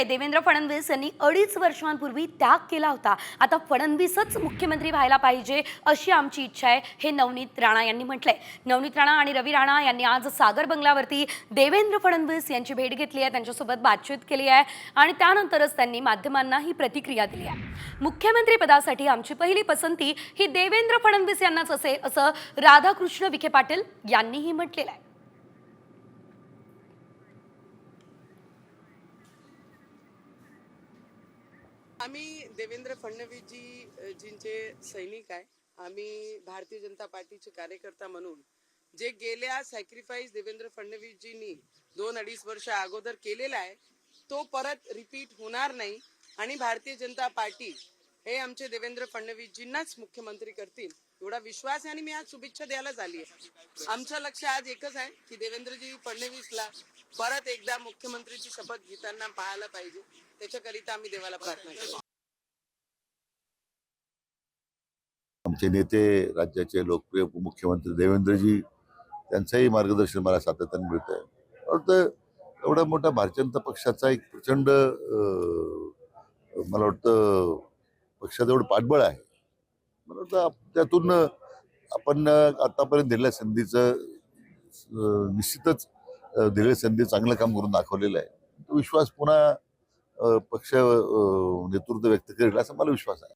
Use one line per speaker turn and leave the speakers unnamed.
आहे, देवेंद्र फडणवीस यांनी 2.5 वर्षांपूर्वी त्याग केला होता. आता फडणवीसच मुख्यमंत्री व्हायला पाहिजे अशी आमची इच्छा आहे, हे नवनीत राणा यांनी म्हटलंय. नवनीत राणा आणि रवी राणा यांनी आज सागर बंगल्यावरती देवेंद्र फडणवीस यांची भेट घेतली आहे, त्यांच्यासोबत बातचीत केली आहे आणि त्यानंतरच त्यांनी माध्यमांना ही प्रतिक्रिया दिली आहे. मुख्यमंत्री पदासाठी आमची पहिली पसंती ही देवेंद्र फडणवीस यांनाच असेल, असं राधाकृष्ण विखे पाटील यांनीही म्हटलेलं आहे.
आम्ही देवेंद्र फडणवीस जींचे सैनिक आहे. आम्ही भारतीय जनता पार्टीचे कार्यकर्ता म्हणून जे गेल्या सॅक्रिफाईस देवेंद्र फडणवीसजींनी 2-2.5 वर्ष अगोदर केलेला आहे तो परत रिपीट होणार नाही आणि भारतीय जनता पार्टी हे आमचे देवेंद्र फडणवीसजींनाच मुख्यमंत्री करतील एवढा विश्वास आहे आणि मी आज शुभेच्छा द्यायलाच आली आहे. आमचं लक्ष आज एकच आहे की देवेंद्रजी फडणवीसला परत एकदा मुख्यमंत्रीची शपथ घेताना पाहायला पाहिजे. त्याच्याकरिता आम्ही देवाला प्रार्थना करतो.
आमचे नेते, राज्याचे लोकप्रिय उपमुख्यमंत्री देवेंद्रजी त्यांचंही मार्गदर्शन मला सातत्याने मिळत आहे. वाटतं एवढा मोठा भारतीय जनता पक्षाचा एक प्रचंड मला वाटतं पक्षाचं एवढं पाठबळ आहे. मला वाटतं त्यातून आपण आतापर्यंत दिलेल्या संधीचं निश्चितच दिलेल्या संधी चांगलं काम करून दाखवलेलं आहे. तो विश्वास पुन्हा पक्ष नेतृत्व व्यक्त करेल असा मला विश्वास आहे.